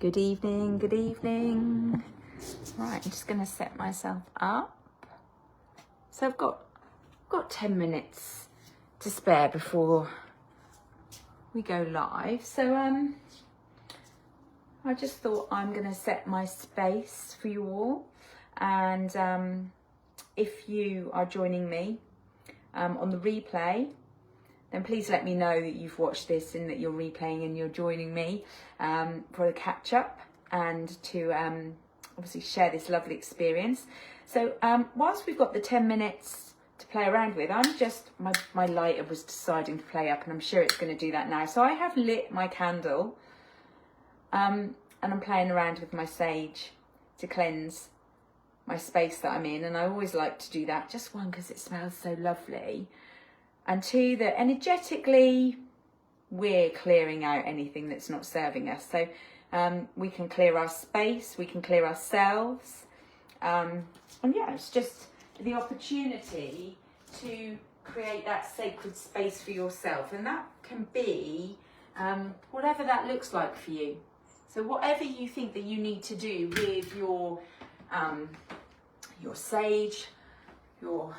Good evening, good evening. Right, I'm just going to set myself up. So I've got 10 minutes to spare before we go live. So I just thought I'm going to set my space for you all. And if you are joining me on the replay, then please let me know that you've watched this and that you're replaying and you're joining me for a catch up and to obviously share this lovely experience. So whilst we've got the 10 minutes to play around with, my lighter was deciding to play up, and I'm sure it's going to do that now. So I have lit my candle and I'm playing around with my sage to cleanse my space that I'm in. And I always like to do that, just one, because it smells so lovely. And two, that energetically, we're clearing out anything that's not serving us. So we can clear our space, we can clear ourselves. And yeah, it's just the opportunity to create that sacred space for yourself. And that can be whatever that looks like for you. So whatever you think that you need to do with your sage, your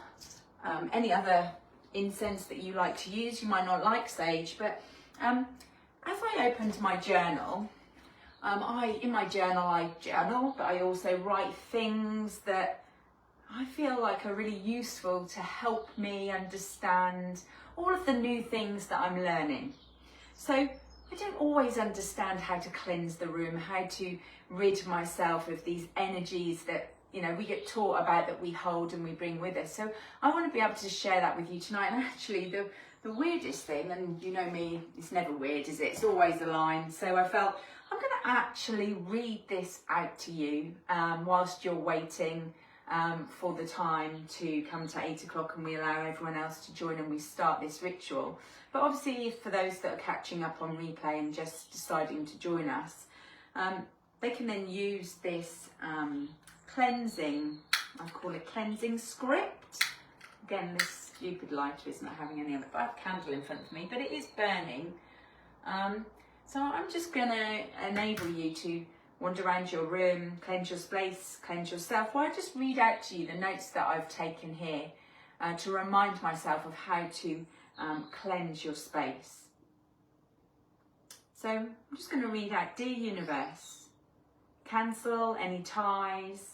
any other incense that you like to use. You might not like sage, but as I opened my journal, in my journal I journal, but I also write things that I feel like are really useful to help me understand all of the new things that I'm learning. So I don't always understand how to cleanse the room, how to rid myself of these energies that we get taught about, that we hold and we bring with us. So I want to be able to share that with you tonight. And actually the weirdest thing, and you know me, it's never weird, is it? It's always aligned. So I felt I'm going to actually read this out to you whilst you're waiting for the time to come to 8 o'clock and we allow everyone else to join and we start this ritual. But obviously for those that are catching up on replay and just deciding to join us, they can then use this cleansing, I call it cleansing script. Again, this stupid lighter is not having any of it, but I have a candle in front of me, but it is burning. So I'm just going to enable you to wander around your room, cleanse your space, cleanse yourself, while I just read out to you the notes that I've taken here to remind myself of how to cleanse your space. So I'm just going to read out, Dear Universe, cancel any ties,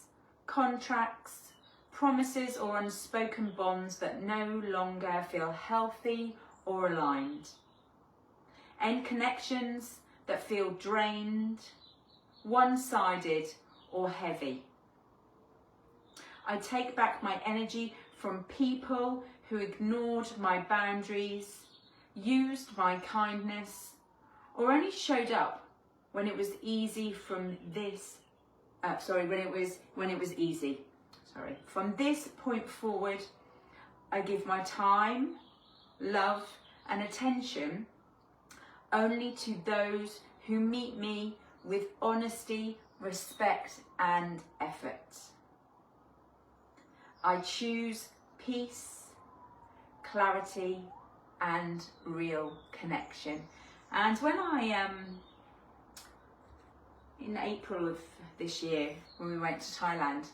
contracts, promises or unspoken bonds that no longer feel healthy or aligned. End connections that feel drained, one-sided or heavy. I take back my energy from people who ignored my boundaries, used my kindness, or only showed up when it was easy from this when it was easy. From this point forward, I give my time, love and attention only to those who meet me with honesty, respect and effort. I choose peace, clarity and real connection. And when I in April of this year, when we went to Thailand,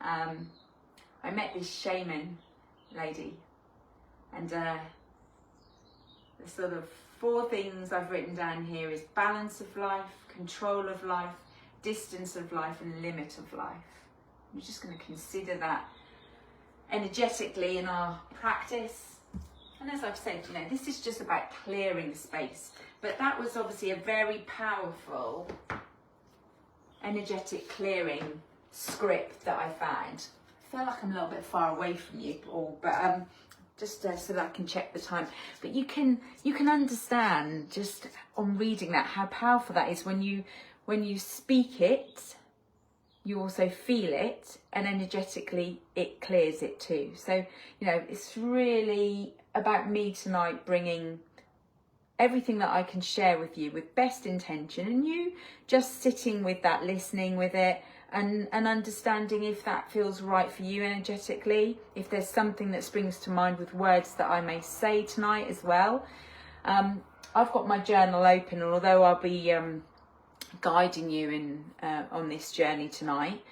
I met this shaman lady, and the sort of 4 things I've written down here is balance of life, control of life, distance of life and limit of life. We're just going to consider that energetically in our practice. And as I've said, this is just about clearing space, but that was obviously a very powerful energetic clearing script that I found. I feel like I'm a little bit far away from you all, but just so that I can check the time. But you can understand just on reading that how powerful that is. When you speak it, you also feel it, and energetically it clears it too. So it's really about me tonight bringing everything that I can share with you with best intention, and you just sitting with that, listening with it and understanding if that feels right for you energetically, if there's something that springs to mind with words that I may say tonight as well. I've got my journal open, and although I'll be guiding you in on this journey tonight,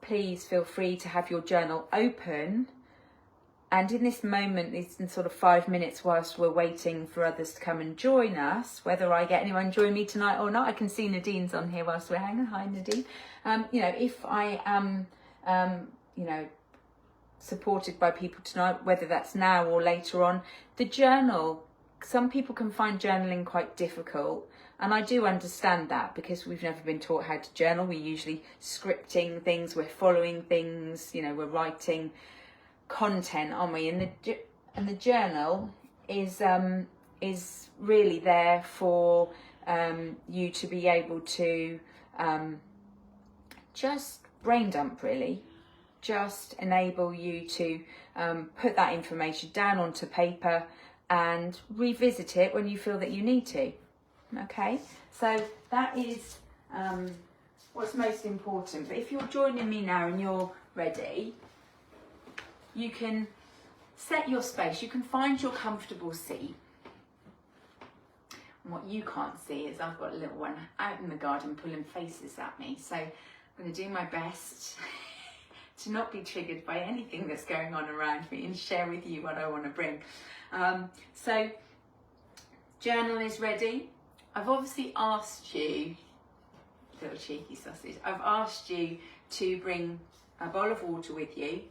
please feel free to have your journal open. And in this moment, these sort of 5 minutes whilst we're waiting for others to come and join us, whether I get anyone join me tonight or not, I can see Nadine's on here whilst we're hanging. Hi, Nadine. You know, if I am, you know, supported by people tonight, whether that's now or later on, the journal, some people can find journaling quite difficult. And I do understand that, because we've never been taught how to journal. We're usually scripting things, we're following things, you know, we're writing content, aren't we? And the journal is really there for you to be able to just brain dump, really, just enable you to put that information down onto paper and revisit it when you feel that you need to. Okay, so that is what's most important. But if you're joining me now and you're ready, you can set your space, you can find your comfortable seat. And what you can't see is I've got a little one out in the garden pulling faces at me, so I'm going to do my best to not be triggered by anything that's going on around me and share with you what I want to bring. So journal is ready. I've obviously asked you, little cheeky sausage, I've asked you to bring a bowl of water with you,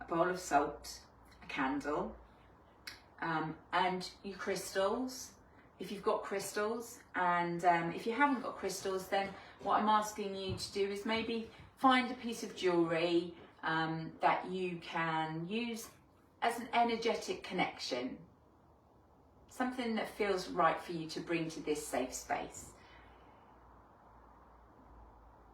a bowl of salt, a candle, and your crystals, if you've got crystals. And if you haven't got crystals, then what I'm asking you to do is maybe find a piece of jewellery that you can use as an energetic connection. Something that feels right for you to bring to this safe space.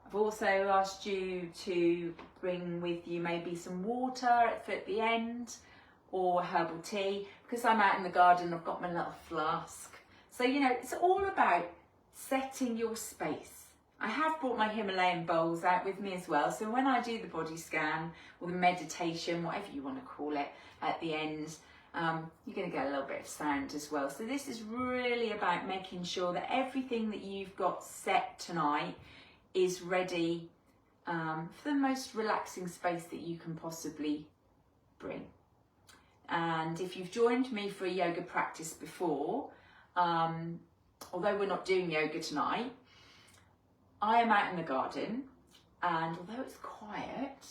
I've also asked you to bring with you maybe some water at the end, or herbal tea. Because I'm out in the garden, I've got my little flask. So, you know, it's all about setting your space. I have brought my Himalayan bowls out with me as well. So when I do the body scan or the meditation, whatever you want to call it, at the end, you're going to get a little bit of sound as well. So this is really about making sure that everything that you've got set tonight is ready for the most relaxing space that you can possibly bring. And if you've joined me for a yoga practice before, although we're not doing yoga tonight, I am out in the garden, and although it's quiet,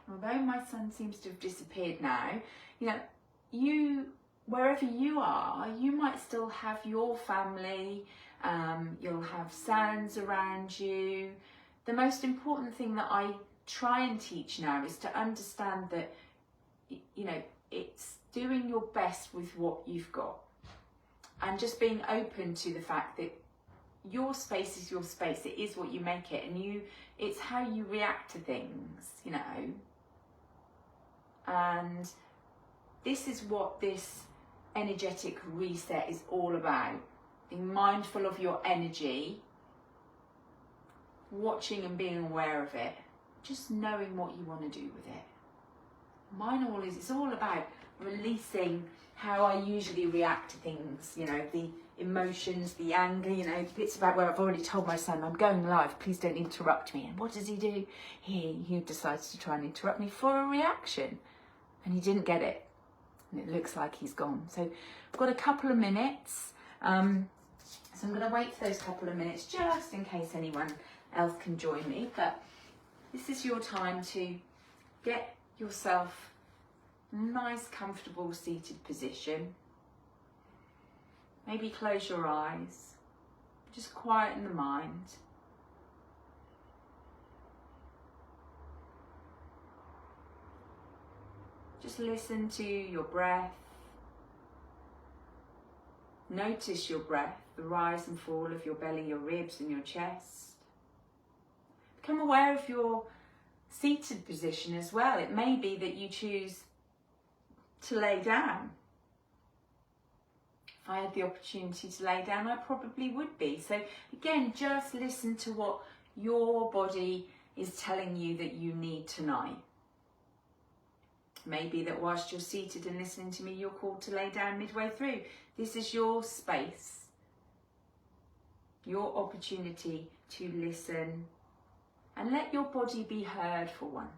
although my son seems to have disappeared now, you know, wherever you are, you might still have your family, you'll have sounds around you. The most important thing that I try and teach now is to understand that, you know, it's doing your best with what you've got, and just being open to the fact that your space is your space. It is what you make it, and it's how you react to things, you know. And this is what this energetic reset is all about. Being mindful of your energy, watching and being aware of it, just knowing what you want to do with it. It's all about releasing how I usually react to things, you know, the emotions, the anger, you know, it's about where I've already told my son, I'm going live, please don't interrupt me. And what does he do? He decides to try and interrupt me for a reaction, and he didn't get it. And it looks like he's gone. So I've got a couple of minutes. So I'm going to wait for those couple of minutes just in case anyone else can join me. But this is your time to get yourself a nice, comfortable seated position. Maybe close your eyes. Just quieten the mind. Just listen to your breath. Notice your breath, the rise and fall of your belly, your ribs and your chest. Become aware of your seated position as well. It may be that you choose to lay down. If I had the opportunity to lay down, I probably would be. So again, just listen to what your body is telling you that you need tonight. Maybe that whilst you're seated and listening to me, you're called to lay down midway through. This is your space. your opportunity to listen and let your body be heard for once.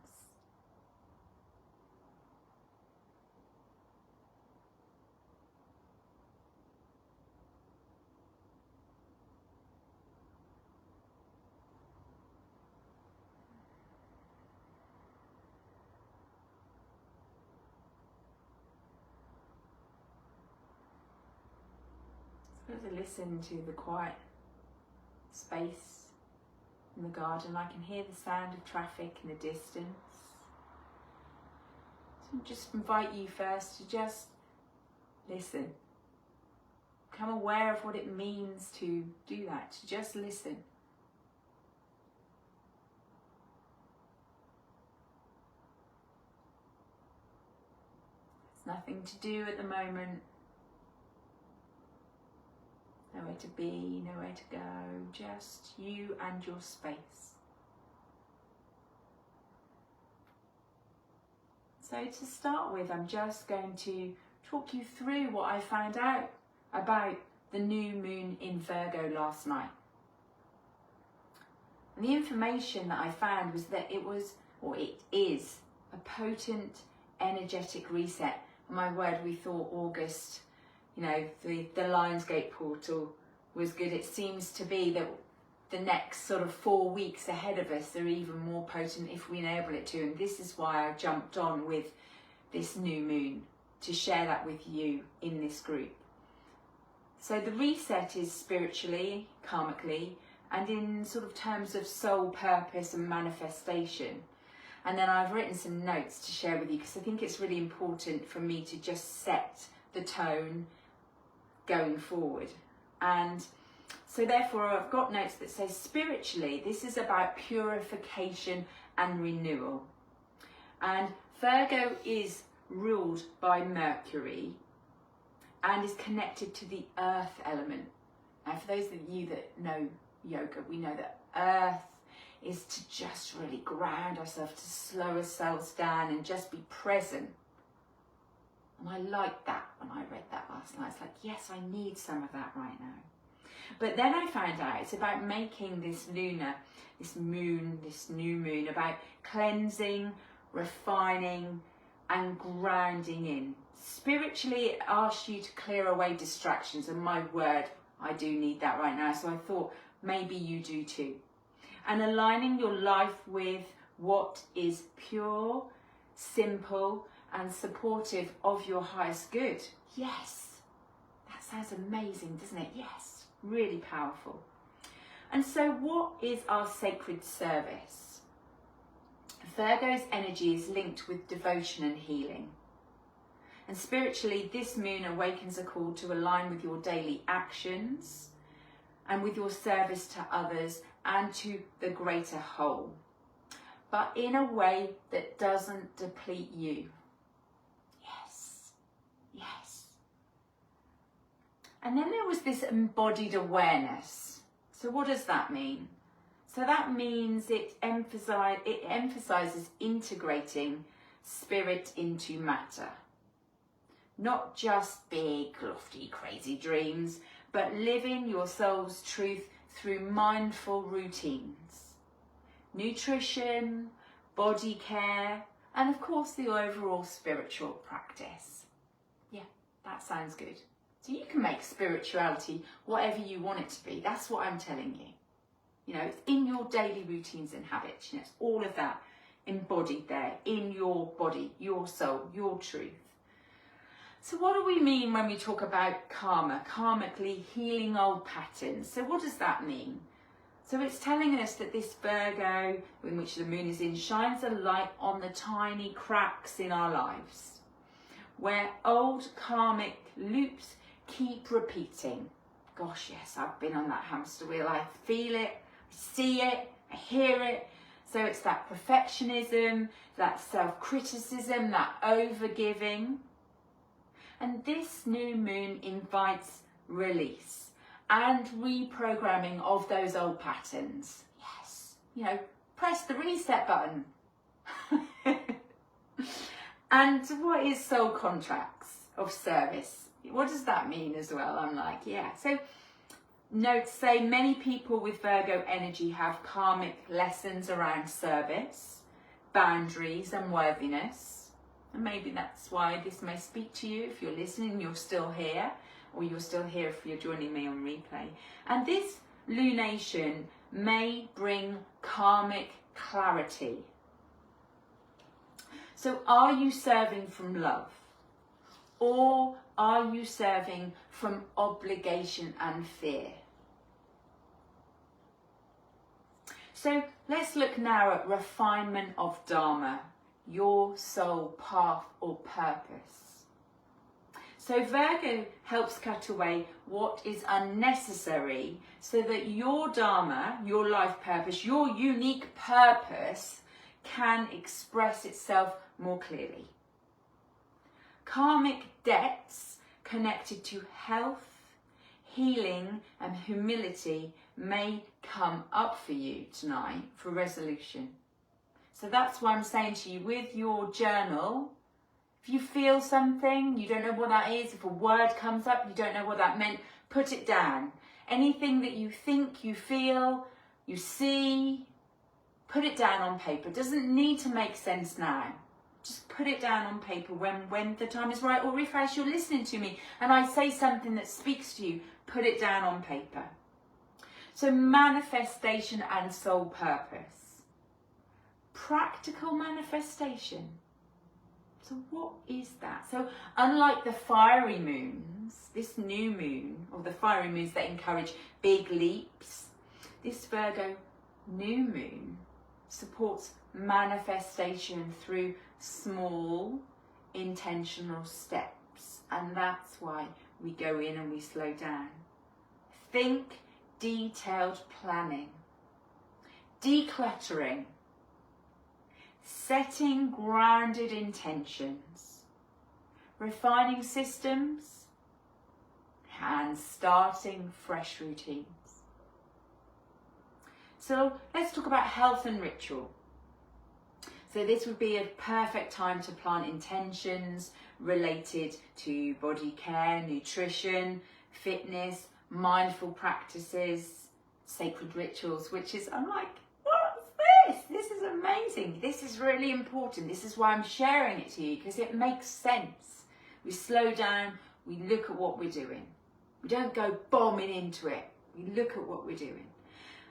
As I listen to the quiet space in the garden, I can hear the sound of traffic in the distance. So I just invite you first to just listen. Become aware of what it means to do that, to just listen. There's nothing to do at the moment. Nowhere to be, nowhere to go, just you and your space. So to start with, I'm just going to talk you through what I found out about the new moon in Virgo last night. And the information that I found was that it was, or it is, a potent energetic reset. And my word, we thought August, you know, the Lionsgate portal was good. It seems to be that the next sort of 4 weeks ahead of us are even more potent if we enable it to. And this is why I jumped on with this new moon, to share that with you in this group. So the reset is spiritually, karmically, and in sort of terms of soul purpose and manifestation. And then I've written some notes to share with you because I think it's really important for me to just set the tone going forward. And so therefore I've got notes that say spiritually this is about purification and renewal. And Virgo is ruled by Mercury and is connected to the earth element. Now for those of you that know yoga, we know that earth is to just really ground ourselves, to slow ourselves down and just be present. And I liked that when I read that last night. It's like, yes, I need some of that right now. But then I found out it's about making this new moon, about cleansing, refining, and grounding in. Spiritually, it asks you to clear away distractions, and my word, I do need that right now. So I thought maybe you do too. And aligning your life with what is pure, simple, and supportive of your highest good. Yes, that sounds amazing, doesn't it? Yes, really powerful. And so what is our sacred service? Virgo's energy is linked with devotion and healing. And spiritually, this moon awakens a call to align with your daily actions and with your service to others and to the greater whole, but in a way that doesn't deplete you. Yes. And then there was this embodied awareness. So what does that mean? So that means it emphasizes integrating spirit into matter. Not just big, lofty, crazy dreams, but living your soul's truth through mindful routines. Nutrition, body care, and of course the overall spiritual practice. Yeah, that sounds good. So you can make spirituality whatever you want it to be. That's what I'm telling you. You know, it's in your daily routines and habits. You know, it's all of that embodied there in your body, your soul, your truth. So what do we mean when we talk about karma, karmically healing old patterns? So what does that mean? So it's telling us that this Virgo, in which the moon is in, shines a light on the tiny cracks in our lives, where old karmic loops keep repeating. Gosh, yes, I've been on that hamster wheel. I feel it, I see it, I hear it. So it's that perfectionism, that self-criticism, that overgiving. And this new moon invites release and reprogramming of those old patterns. Yes, you know, press the reset button. And what is soul contracts of service? What does that mean as well? I'm like, yeah. So Notes say many people with Virgo energy have karmic lessons around service, boundaries and worthiness. And maybe that's why this may speak to you if you're listening, you're still here, or you're still here if you're joining me on replay. And this lunation may bring karmic clarity. So are you serving from love? Or are you serving from obligation and fear? So let's look now at refinement of Dharma, your soul path or purpose. So Virgo helps cut away what is unnecessary so that your Dharma, your life purpose, your unique purpose can express itself more clearly. Karmic debts connected to health, healing and humility may come up for you tonight for resolution. So that's why I'm saying to you, with your journal, if you feel something, you don't know what that is, if a word comes up, you don't know what that meant, put it down. Anything that you think, you feel, you see, put it down on paper. It doesn't need to make sense now. Just put it down on paper when the time is right, or if as you're listening to me and I say something that speaks to you, put it down on paper. So manifestation and soul purpose. Practical manifestation. So what is that? So unlike the fiery moons, this new moon, or the fiery moons that encourage big leaps, this Virgo new moon supports manifestation through small intentional steps. And that's why we go in and we slow down. Think detailed planning, decluttering, setting grounded intentions, refining systems, and starting fresh routines. So let's talk about health and ritual. So this would be a perfect time to plant intentions related to body care, nutrition, fitness, mindful practices, sacred rituals, which is, I'm like, what's this? This is amazing. This is really important. This is why I'm sharing it to you, because it makes sense. We slow down, we look at what we're doing. We don't go bombing into it. We look at what we're doing.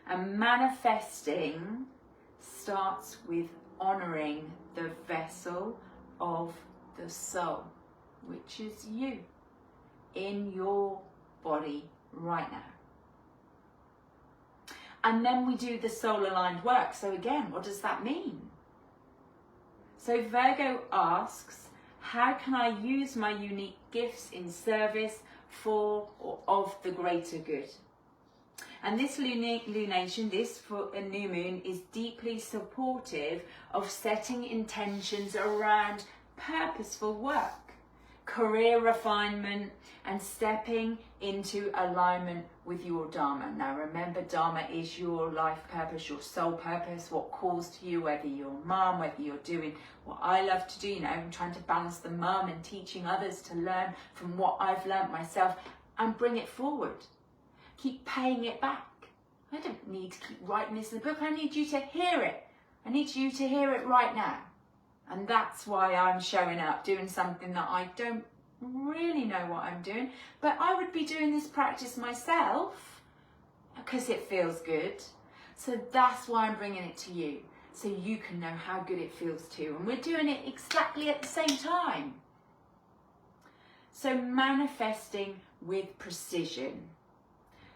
And manifesting starts with honouring the vessel of the soul, which is you, in your body right now. And then we do the soul aligned work. So again, what does that mean? So Virgo asks, how can I use my unique gifts in service for or of the greater good? And this lunation, this for a new moon, is deeply supportive of setting intentions around purposeful work, career refinement, and stepping into alignment with your Dharma. Now remember, Dharma is your life purpose, your soul purpose, what calls to you, whether you're mom, whether you're doing what I love to do, you know, I'm trying to balance the mum and teaching others to learn from what I've learned myself and bring it forward. Keep paying it back. I don't need to keep writing this in the book. I need you to hear it. I need you to hear it right now. And that's why I'm showing up, doing something that I don't really know what I'm doing. But I would be doing this practice myself because it feels good. So that's why I'm bringing it to you, so you can know how good it feels too. And we're doing it exactly at the same time. So manifesting with precision.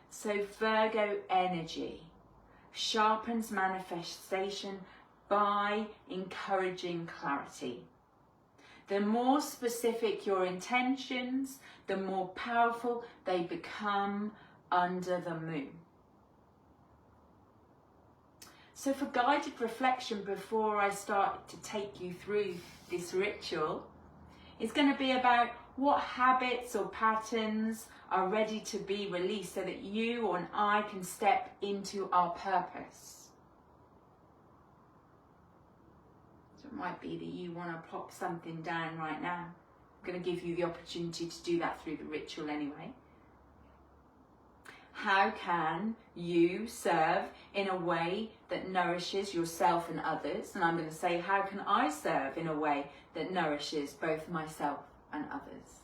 So Virgo energy sharpens manifestation by encouraging clarity. The more specific your intentions, the more powerful they become under the moon. So for guided reflection, before I start to take you through this ritual, it's going to be about what habits or patterns are ready to be released so that you and I can step into our purpose. So it might be that you want to plop something down right now. I'm going to give you the opportunity to do that through the ritual anyway. How can you serve in a way that nourishes yourself and others? And I'm going to say, how can I serve in a way that nourishes both myself and others?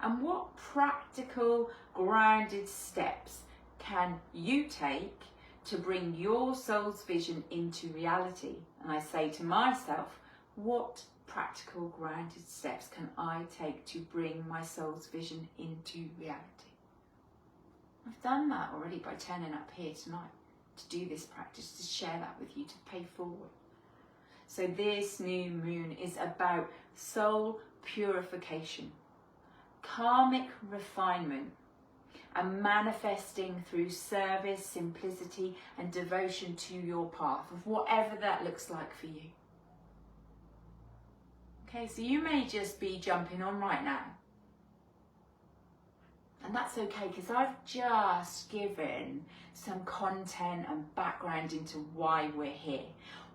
And what practical, grounded steps can you take to bring your soul's vision into reality? And I say to myself, what practical, grounded steps can I take to bring my soul's vision into reality? I've done that already by turning up here tonight to do this practice, to share that with you, to pay forward. So this new moon is about soul purification, karmic refinement, and manifesting through service, simplicity, and devotion to your path, of whatever that looks like for you. Okay, so you may just be jumping on right now. And that's okay, because I've just given some content and background into why we're here.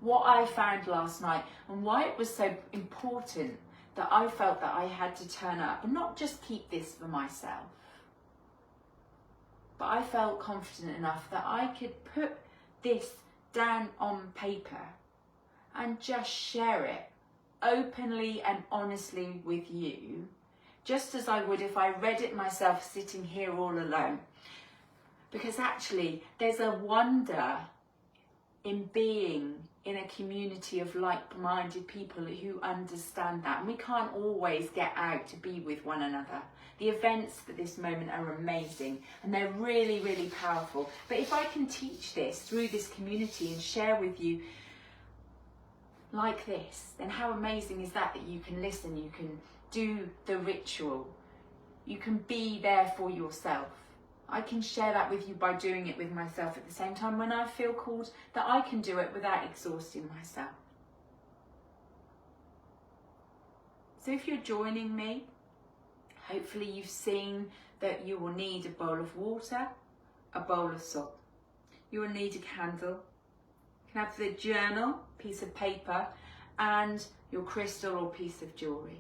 What I found last night and why it was so important that I felt that I had to turn up and not just keep this for myself, but I felt confident enough that I could put this down on paper and just share it openly and honestly with you, just as I would if I read it myself sitting here all alone. Because actually there's a wonder in being in a community of like-minded people who understand that. And we can't always get out to be with one another. The events for this moment are amazing and they're really, really powerful. But if I can teach this through this community and share with you like this, then how amazing is that you can listen, you can do the ritual, you can be there for yourself. I can share that with you by doing it with myself at the same time when I feel called that I can do it without exhausting myself. So if you're joining me, hopefully you've seen that you will need a bowl of water, a bowl of salt. You will need a candle. You can have the journal, piece of paper, and your crystal or piece of jewellery.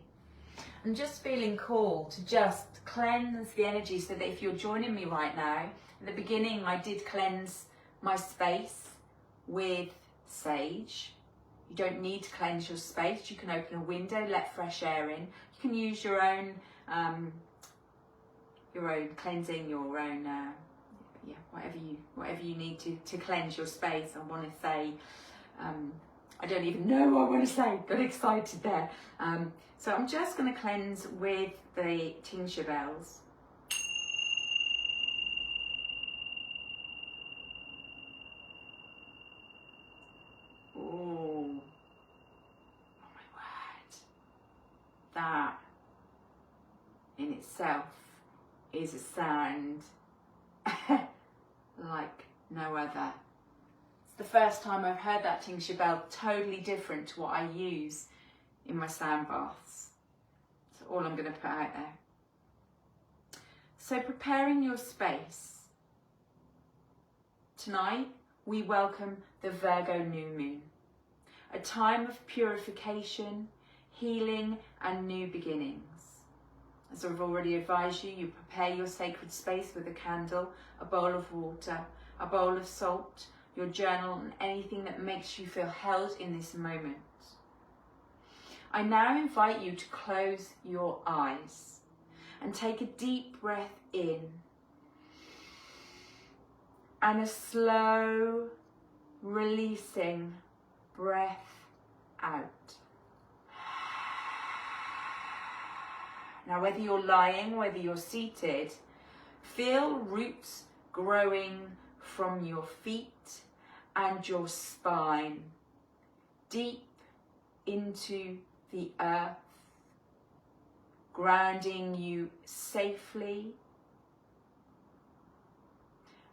I'm just feeling called to just cleanse the energy, so that if you're joining me right now, at the beginning I did cleanse my space with sage. You don't need to cleanse your space. You can open a window, let fresh air in. You can use your own cleansing, your own whatever you need to cleanse your space. I want to say, I don't even know what I want to say, got excited there. So I'm just going to cleanse with the tincture bells. Oh my word. That in itself is a sound like no other. It's the first time I've heard that tincture bell, totally different to what I use in my sound baths. That's all I'm going to put out there. So preparing your space. Tonight we welcome the Virgo new moon, a time of purification, healing and new beginnings. As I've already advised you, you prepare your sacred space with a candle, a bowl of water, a bowl of salt, your journal and anything that makes you feel held in this moment. I now invite you to close your eyes and take a deep breath in and a slow releasing breath out. Now, whether you're lying, whether you're seated, feel roots growing from your feet and your spine deep into the earth, grounding you safely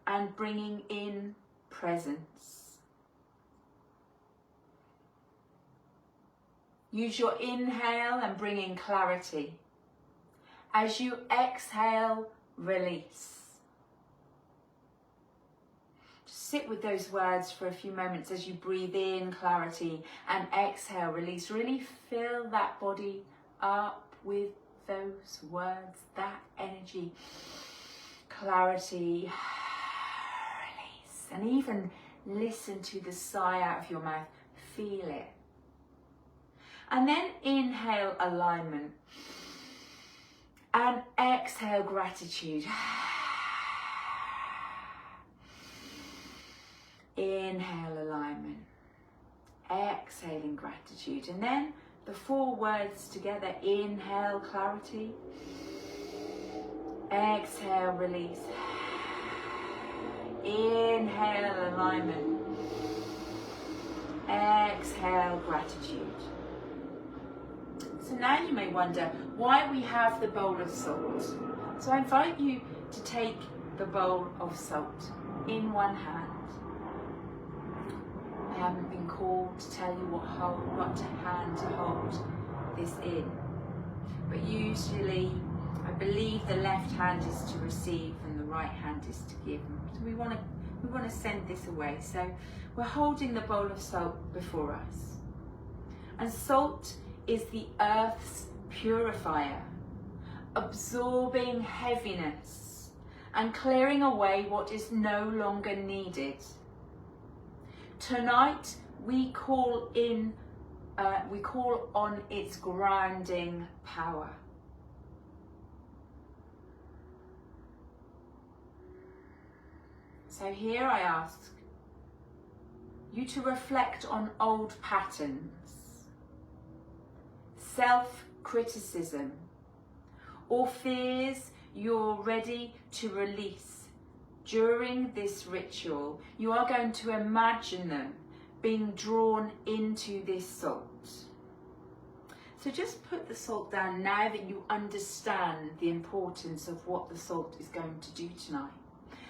and bringing in presence. Use your inhale and bring in clarity. As you exhale, release. Just sit with those words for a few moments as you breathe in clarity and exhale, release. Really fill that body up with those words, that energy, clarity, release. And even listen to the sigh out of your mouth. Feel it. And then inhale alignment. And exhale gratitude. Inhale alignment. Exhaling gratitude. And then the 4 words together. Inhale clarity. Exhale release. Inhale alignment. Exhale gratitude. So now you may wonder why we have the bowl of salt. So I invite you to take the bowl of salt in one hand. I haven't been called to tell you what hand to hold this in. But usually I believe the left hand is to receive and the right hand is to give. So we want to send this away. So we're holding the bowl of salt before us. And salt is the earth's purifier, absorbing heaviness and clearing away what is no longer needed. Tonight we call on its grounding power. So here I ask you to reflect on old patterns, self-criticism, or fears you're ready to release. During this ritual, you are going to imagine them being drawn into this salt. So just put the salt down now that you understand the importance of what the salt is going to do tonight.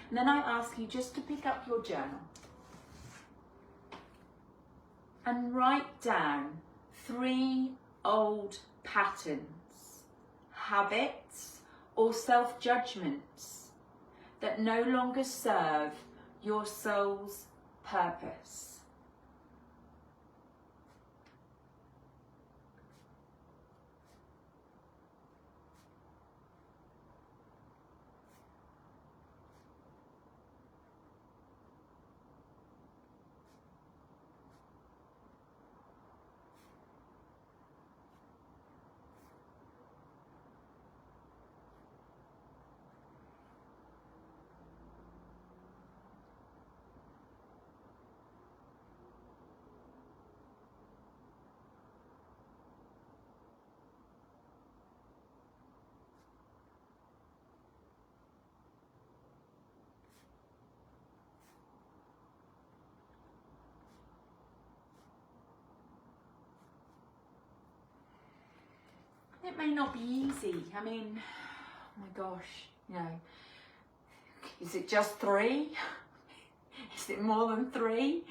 And then I ask you just to pick up your journal and write down 3 old patterns, habits, or self-judgments that no longer serve your soul's purpose. It may not be easy. I mean, oh my gosh, you know, is it just 3? Is it more than 3?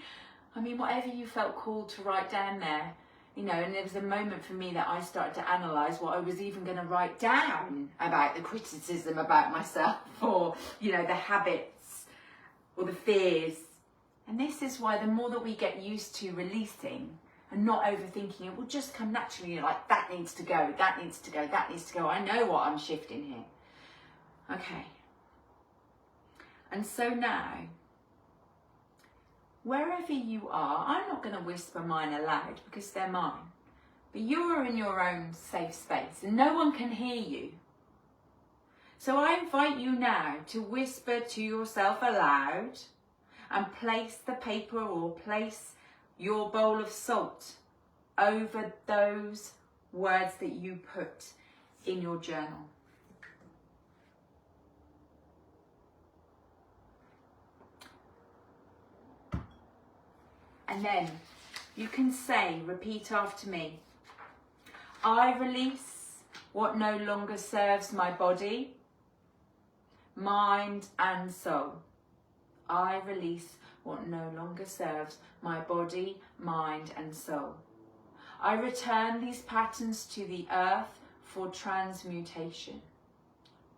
I mean, whatever you felt called to write down there, you know, and there was a moment for me that I started to analyse what I was even going to write down about the criticism about myself, or, you know, the habits or the fears. And this is why the more that we get used to releasing and not overthinking, it will just come naturally. You're like, that needs to go, that needs to go, that needs to go. I know what I'm shifting here. Okay. And so now, wherever you are, I'm not going to whisper mine aloud because they're mine. But you are in your own safe space and no one can hear you. So I invite you now to whisper to yourself aloud and place the paper or place your bowl of salt over those words that you put in your journal. And then you can say, repeat after me, I release what no longer serves my body, mind and soul. I release what no longer serves my body, mind and soul. I return these patterns to the earth for transmutation.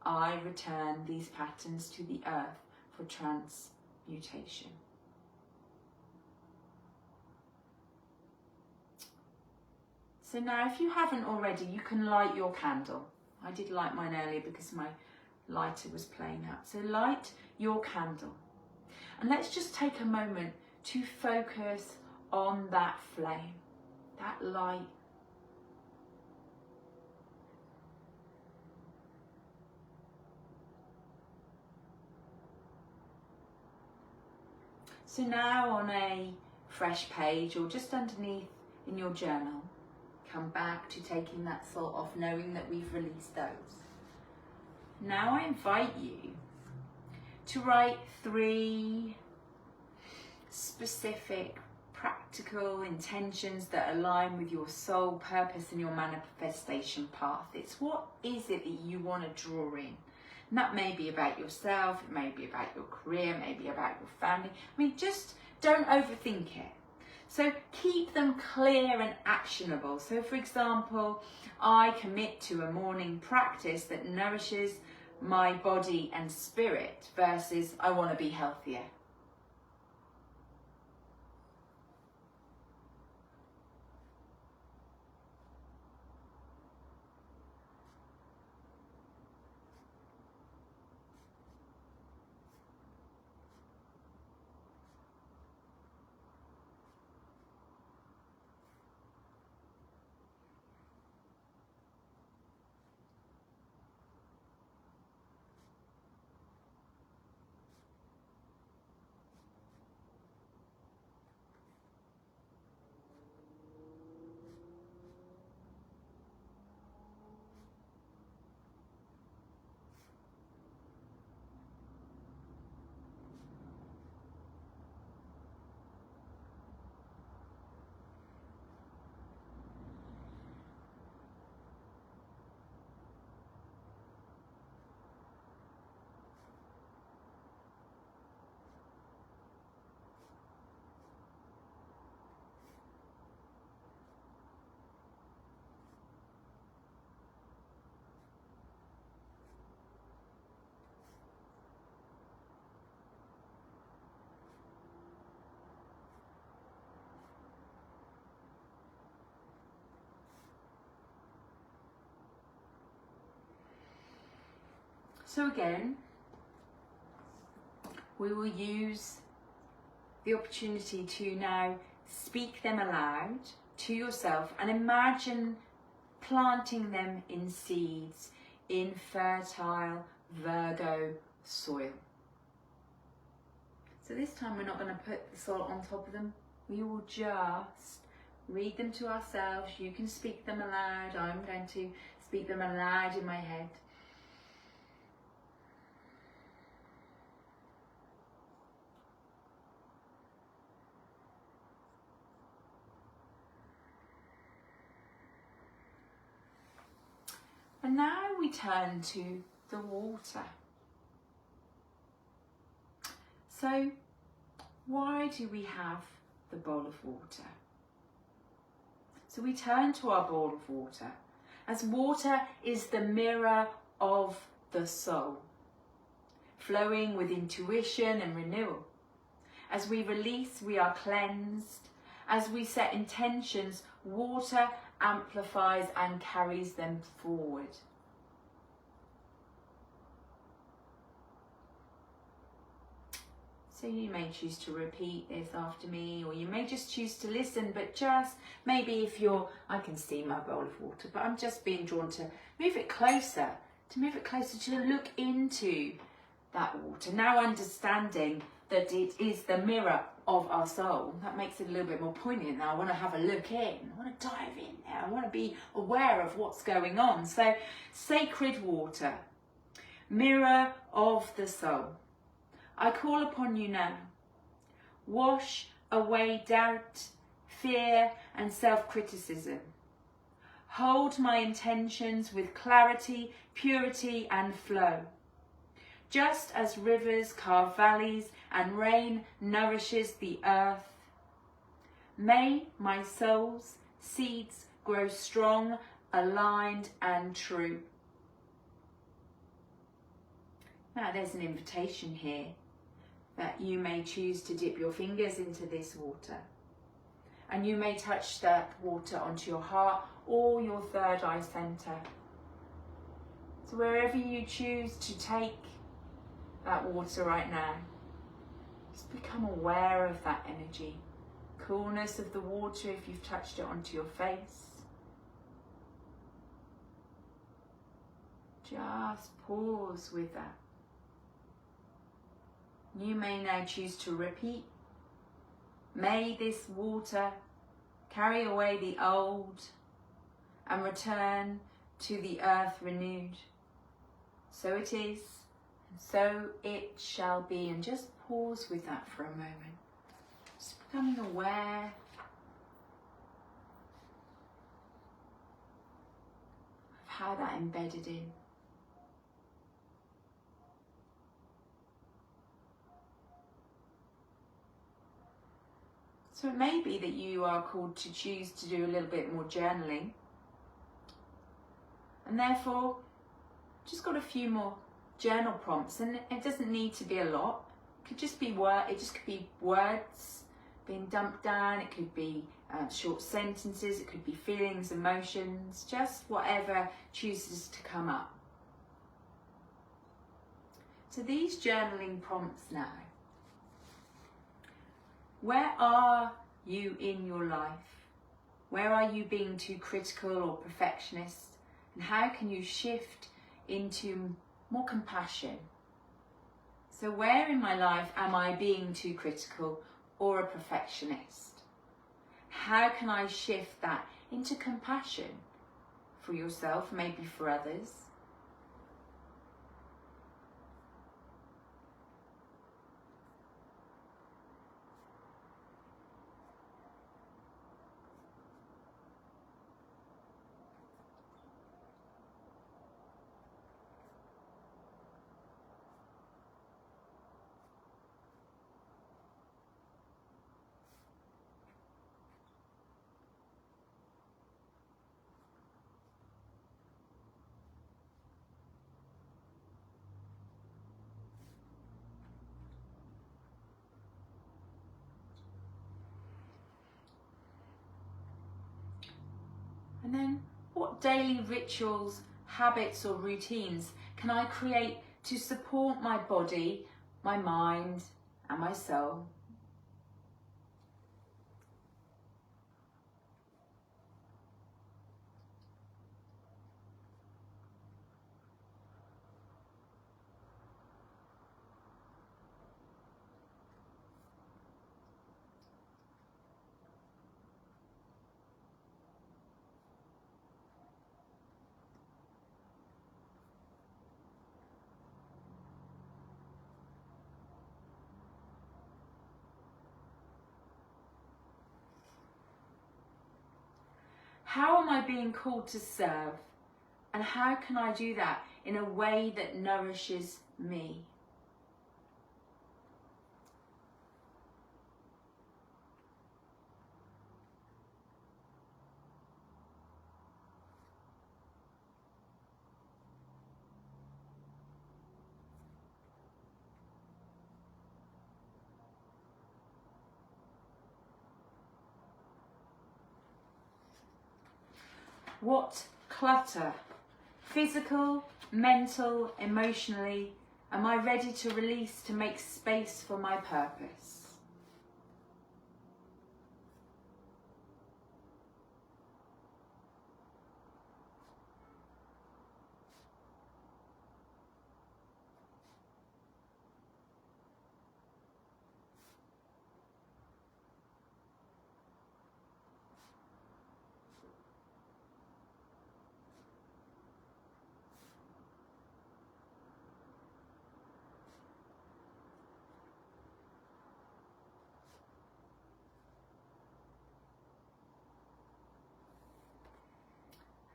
I return these patterns to the earth for transmutation. So now if you haven't already, you can light your candle. I did light mine earlier because my lighter was playing up. So light your candle. And let's just take a moment to focus on that flame, that light. So now on a fresh page or just underneath in your journal, come back to taking that salt off, knowing that we've released those. Now I invite you to write 3 specific, practical intentions that align with your soul purpose and your manifestation path. It's what is it that you want to draw in? And that may be about yourself, it may be about your career, it may be about your family. I mean, just don't overthink it. So keep them clear and actionable. So for example, I commit to a morning practice that nourishes my body and spirit versus I want to be healthier. So again, we will use the opportunity to now speak them aloud to yourself and imagine planting them in seeds in fertile Virgo soil. So this time we're not going to put the salt on top of them. We will just read them to ourselves. You can speak them aloud. I'm going to speak them aloud in my head. And now we turn to the water. So why do we have the bowl of water? So we turn to our bowl of water, as water is the mirror of the soul, flowing with intuition and renewal. As we release, we are cleansed. As we set intentions, water amplifies and carries them forward. So you may choose to repeat this after me, or you may just choose to listen, but just maybe if you're, I can see my bowl of water, but I'm just being drawn to move it closer, to look into that water. Now understanding that it is the mirror of our soul, that makes it a little bit more poignant. Now I want to have a look in, I want to dive in there, I want to be aware of what's going on. So sacred water, mirror of the soul, I call upon you now. Wash away doubt, fear and self-criticism. Hold my intentions with clarity, purity and flow. Just as rivers carve valleys and rain nourishes the earth, may my soul's seeds grow strong, aligned and true. Now there's an invitation here that you may choose to dip your fingers into this water And you may touch that water onto your heart or your third eye center. So wherever you choose to take that water right now, just become aware of that energy. Coolness of the water if you've touched it onto your face. Just pause with that. You may now choose to repeat. May this water carry away the old and return to the earth renewed. So it is, and so it shall be. And just pause with that for a moment. Just becoming aware of how that embedded in. So it may be that you are called to choose to do a little bit more journaling. And therefore, just got a few more journal prompts. And it doesn't need to be a lot. It could just be words being dumped down. It could be short sentences. It could be feelings, emotions, just whatever chooses to come up. So these journaling prompts now. Where are you in your life? Where are you being too critical or perfectionist? And how can you shift into more compassion? So where in my life am I being too critical or a perfectionist? How can I shift that into compassion for yourself, maybe for others? And then what daily rituals, habits or routines can I create to support my body, my mind and my soul? How am I being called to serve? And how can I do that in a way that nourishes me? What clutter, physical, mental, emotionally, am I ready to release to make space for my purpose?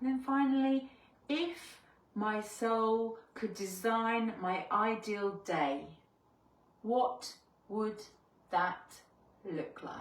And then finally, if my soul could design my ideal day, what would that look like?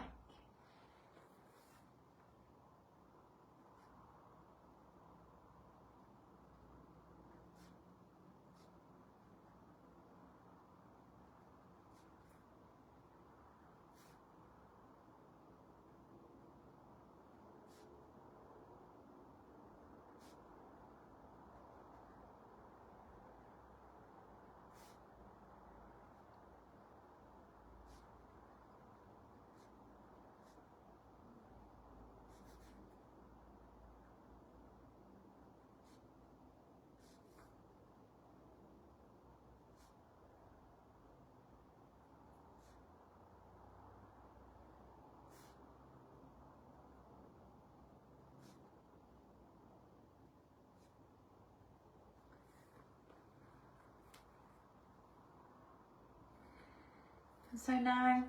And so now,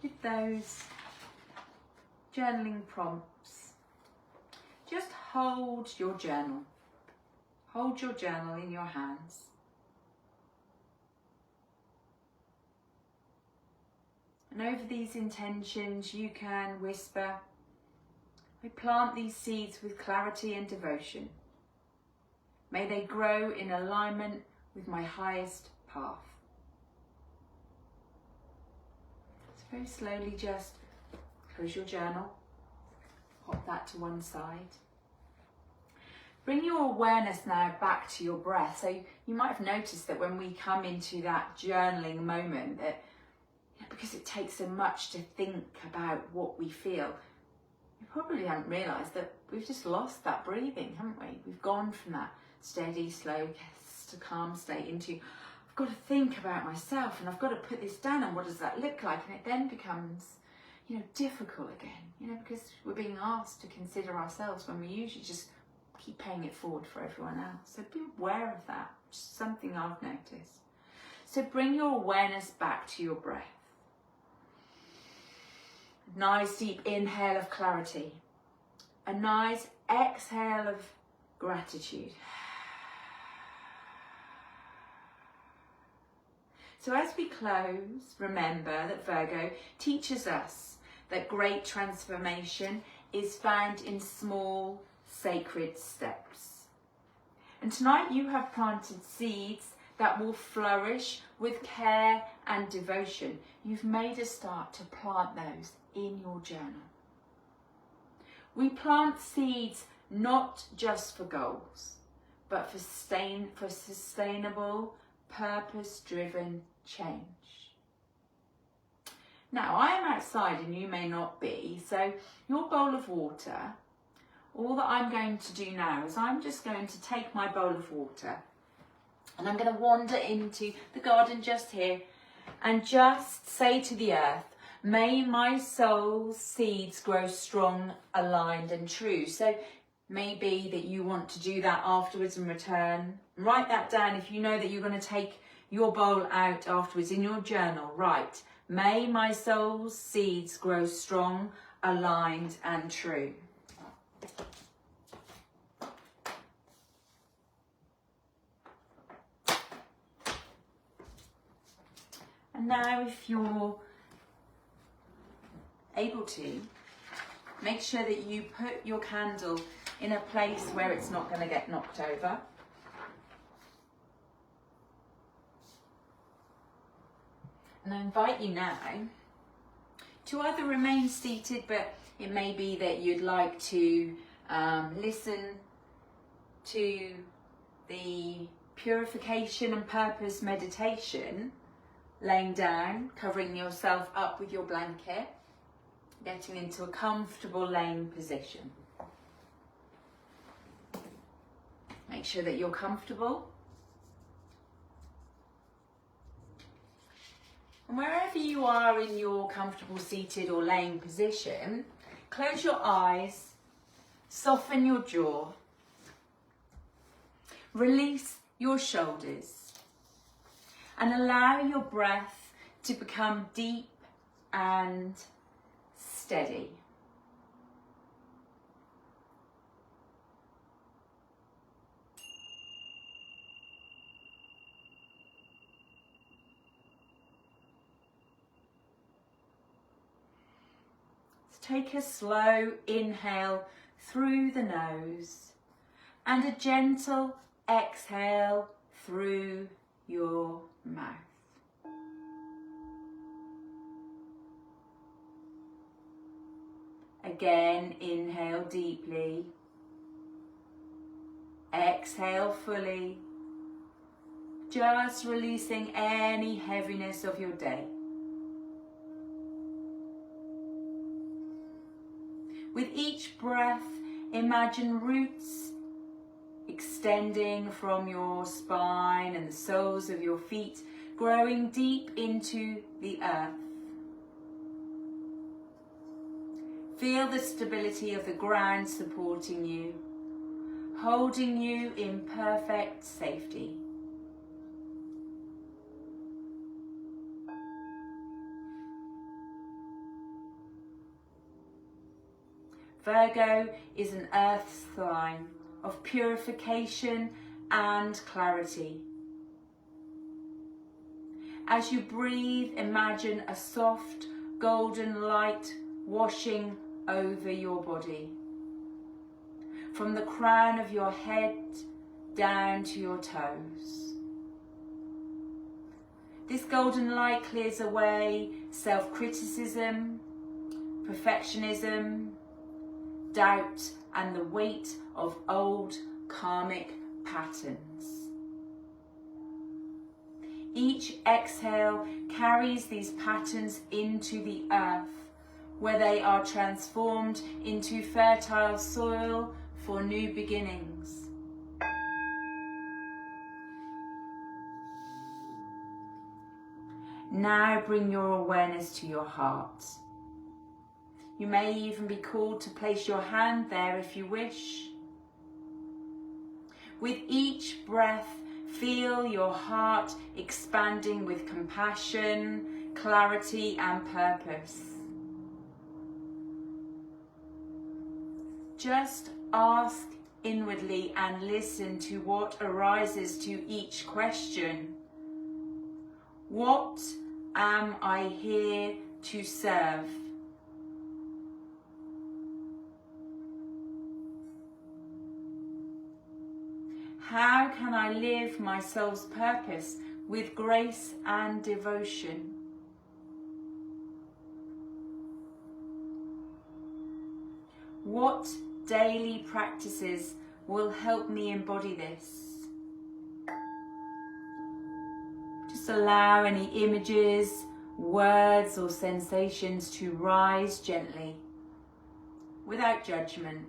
with those journaling prompts, just hold your journal. Hold your journal in your hands. And over these intentions, you can whisper, I plant these seeds with clarity and devotion. May they grow in alignment with my highest path. So very slowly just close your journal, pop that to one side. Bring your awareness now back to your breath. So you might have noticed that when we come into that journaling moment, that because it takes so much to think about what we feel, we probably haven't realised that we've just lost that breathing, haven't we? We've gone from that steady, slow, to calm state into, I've got to think about myself and I've got to put this down and what does that look like? And it then becomes, difficult again, because we're being asked to consider ourselves when we usually just keep paying it forward for everyone else. So be aware of that. It's something I've noticed. So bring your awareness back to your breath. Nice deep inhale of clarity. A nice exhale of gratitude. So as we close, remember that Virgo teaches us that great transformation is found in small, sacred steps. And tonight you have planted seeds that will flourish with care and devotion. You've made a start to plant those in your journal. We plant seeds not just for goals, but for sustainable, purpose-driven change. Now, I am outside and you may not be, so your bowl of water, all that I'm going to do now is I'm just going to take my bowl of water and I'm going to wander into the garden just here and just say to the earth, may my soul's seeds grow strong, aligned and true. So maybe that you want to do that afterwards and return. Write that down if you know that you're going to take your bowl out afterwards in your journal. Write, may my soul's seeds grow strong, aligned and true. And now if you're able to, make sure that you put your candle in a place where it's not going to get knocked over. And I invite you now to either remain seated, but it may be that you'd like to listen to the Purification and Purpose meditation, laying down, covering yourself up with your blanket, getting into a comfortable laying position. Make sure that you're comfortable. And wherever you are in your comfortable seated or laying position, close your eyes, soften your jaw, release your shoulders, and allow your breath to become deep and steady. Take a slow inhale through the nose and a gentle exhale through your mouth. Again, inhale deeply, exhale fully, just releasing any heaviness of your day. With each breath, imagine roots extending from your spine and the soles of your feet, growing deep into the earth. Feel the stability of the ground supporting you, holding you in perfect safety. Virgo is an earth sign of purification and clarity. As you breathe, imagine a soft golden light washing over your body, from the crown of your head down to your toes. This golden light clears away self-criticism, perfectionism, doubt, and the weight of old karmic patterns. Each exhale carries these patterns into the earth, where they are transformed into fertile soil for new beginnings. Now bring your awareness to your heart. You may even be called to place your hand there if you wish. With each breath, feel your heart expanding with compassion, clarity, and purpose. Just ask inwardly and listen to what arises to each question. What am I here to serve? How can I live my soul's purpose with grace and devotion? What daily practices will help me embody this? Just allow any images, words, or sensations to rise gently, without judgment.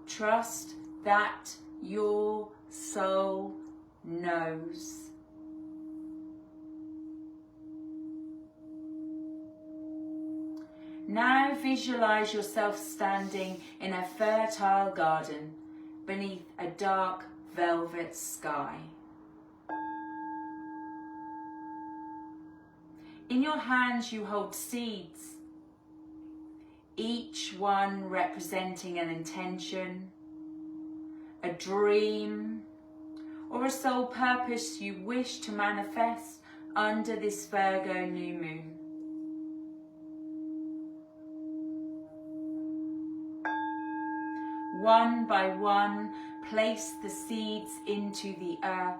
Trust that your soul knows. Now visualize yourself standing in a fertile garden beneath a dark velvet sky. In your hands you hold seeds, each one representing an intention, a dream, or a soul purpose you wish to manifest under this Virgo new moon. One by one, place the seeds into the earth.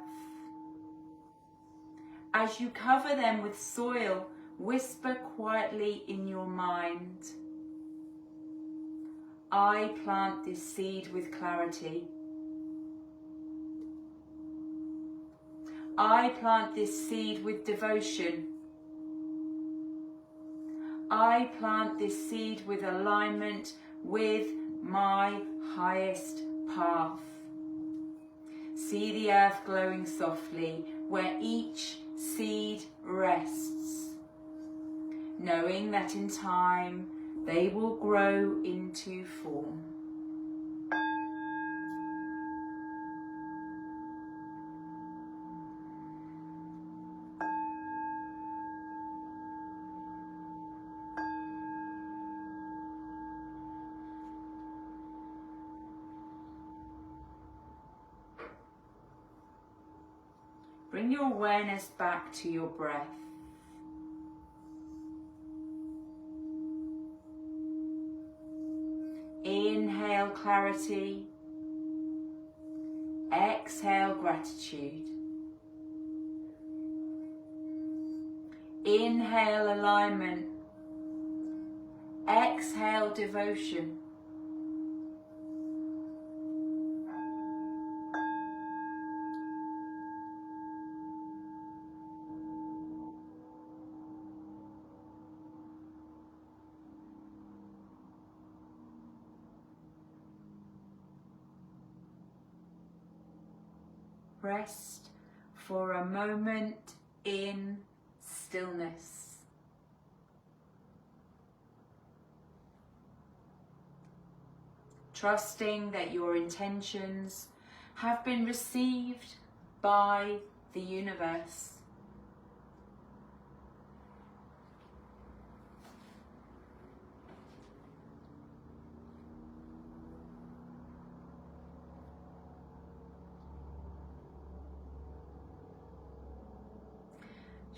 As you cover them with soil, whisper quietly in your mind, I plant this seed with clarity. I plant this seed with devotion. I plant this seed with alignment with my highest path. See the earth glowing softly where each seed rests, knowing that in time they will grow into form. Bring your awareness back to your breath. Inhale clarity, exhale gratitude. Inhale alignment, exhale devotion. Rest for a moment in stillness. Trusting that your intentions have been received by the universe.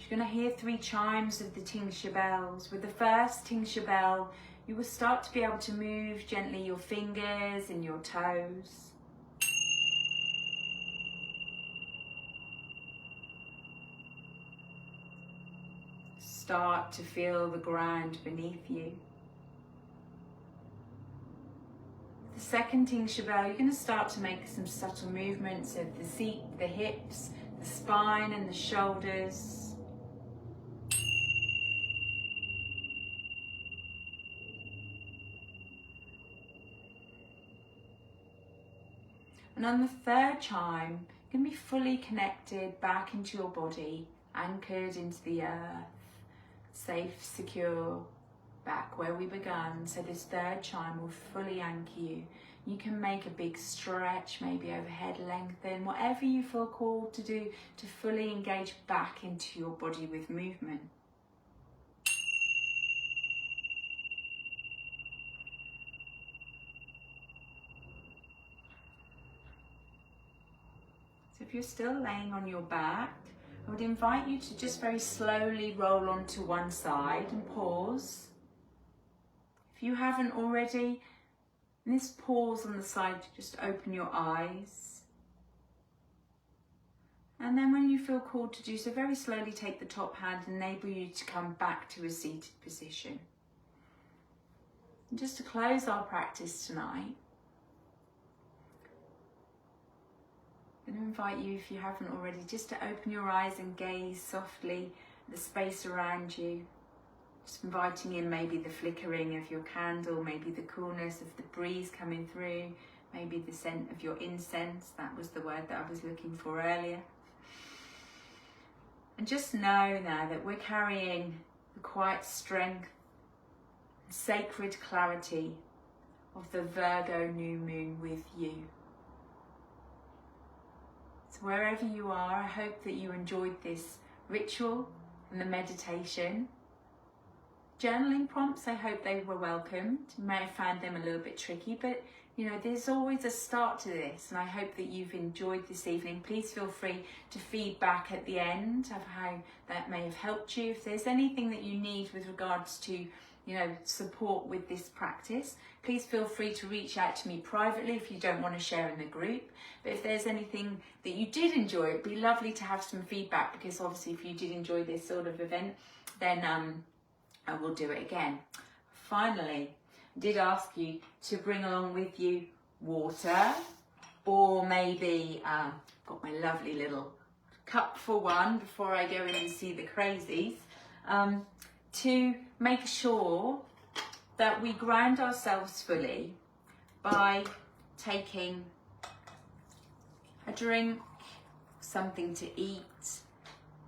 You're going to hear 3 chimes of the tincture bells. With the first tincture bell, you will start to be able to move gently your fingers and your toes. Start to feel the ground beneath you. The second tincture bell, you're going to start to make some subtle movements of the seat, the hips, the spine and the shoulders. And on the third chime, you can be fully connected back into your body, anchored into the earth, safe, secure, back where we began. So this third chime will fully anchor you. You can make a big stretch, maybe overhead lengthen, whatever you feel called to do to fully engage back into your body with movement. So if you're still laying on your back, I would invite you to just very slowly roll onto one side and pause. If you haven't already, in this pause on the side, just open your eyes. And then when you feel called to do so, very slowly take the top hand and enable you to come back to a seated position. And just to close our practice tonight, I'm going to invite you, if you haven't already, just to open your eyes and gaze softly at the space around you. Just inviting in maybe the flickering of your candle, maybe the coolness of the breeze coming through, maybe the scent of your incense. That was the word that I was looking for earlier. And just know now that we're carrying the quiet strength, sacred clarity of the Virgo new moon with you. So wherever you are, I hope that you enjoyed this ritual and the meditation. Journaling prompts, I hope they were welcomed. You may have found them a little bit tricky, but you know, there's always a start to this, and I hope that you've enjoyed this evening. Please feel free to feed back at the end of how that may have helped you. If there's anything that you need with regards to, you know, support with this practice, please feel free to reach out to me privately if you don't want to share in the group. But if there's anything that you did enjoy, it'd be lovely to have some feedback, because obviously if you did enjoy this sort of event, then I will do it again. Finally, I did ask you to bring along with you water, or maybe got my lovely little cup for one before I go in and see the crazies, to make sure that we ground ourselves fully by taking a drink, something to eat,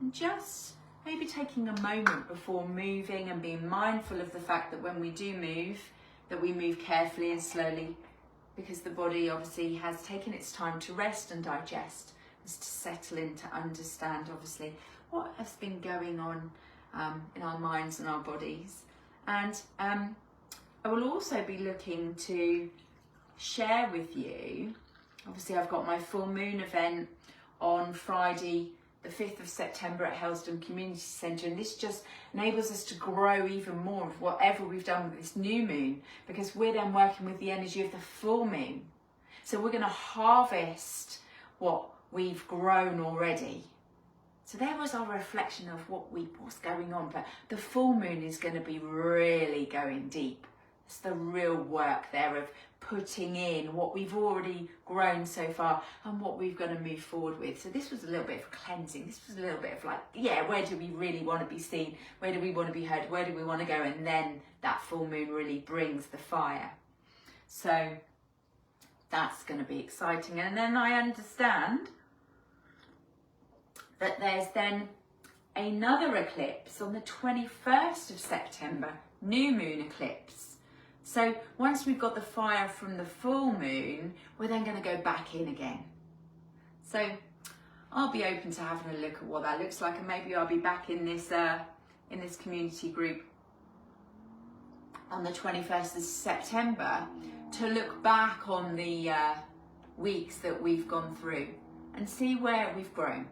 and just maybe taking a moment before moving and being mindful of the fact that when we do move, that we move carefully and slowly, because the body obviously has taken its time to rest and digest, and to settle in, to understand obviously what has been going on in our minds and our bodies. And I will also be looking to share with you, obviously I've got my full moon event on Friday the 5th of September at Helston Community Centre, and this just enables us to grow even more of whatever we've done with this new moon, because we're then working with the energy of the full moon. So we're going to harvest what we've grown already. So there was our reflection of what's going on, but the full moon is going to be really going deep. It's the real work there of putting in what we've already grown so far and what we're going to move forward with. So this was a little bit of cleansing. This was a little bit of like, yeah, where do we really want to be seen? Where do we want to be heard? Where do we want to go? And then that full moon really brings the fire. So that's going to be exciting. And then I understand that there's then another eclipse on the 21st of September, new moon eclipse. So once we've got the fire from the full moon, we're then going to go back in again. So I'll be open to having a look at what that looks like, and maybe I'll be back in this community group on the 21st of September to look back on the weeks that we've gone through and see where we've grown,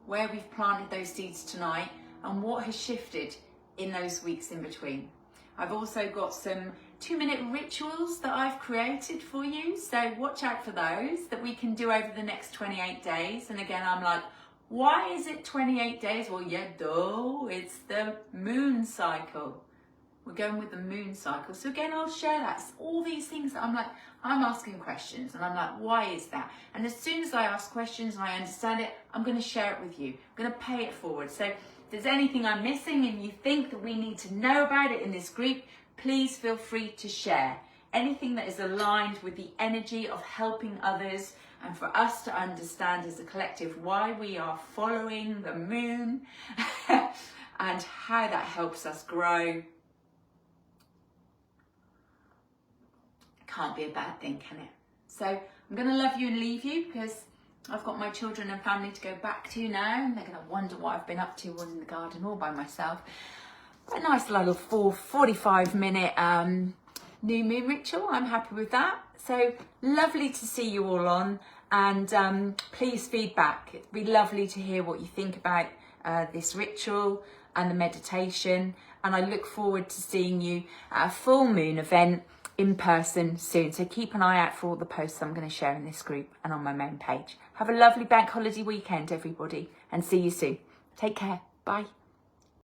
where we've planted those seeds tonight, and what has shifted in those weeks in between. I've also got some 2-minute rituals that I've created for you, so watch out for those that we can do over the next 28 days. And again, I'm like, why is it 28 days? Well, yeah, duh, it's the moon cycle. We're going with the moon cycle. So again, I'll share that. It's all these things that I'm like, I'm asking questions and I'm like, why is that? And as soon as I ask questions and I understand it, I'm going to share it with you. I'm going to pay it forward. So if there's anything I'm missing and you think that we need to know about it in this group, please feel free to share. Anything that is aligned with the energy of helping others and for us to understand as a collective why we are following the moon and how that helps us grow. Can't be a bad thing, can it? So I'm going to love you and leave you because I've got my children and family to go back to now, and they're going to wonder what I've been up to in the garden all by myself. A nice little 45-minute new moon ritual. I'm happy with that. So lovely to see you all on, and please feedback. It'd be lovely to hear what you think about this ritual and the meditation, and I look forward to seeing you at a full moon event in person soon. So keep an eye out for all the posts I'm going to share in this group and on my main page. Have a lovely bank holiday weekend, everybody, and see you soon. Take care. Bye.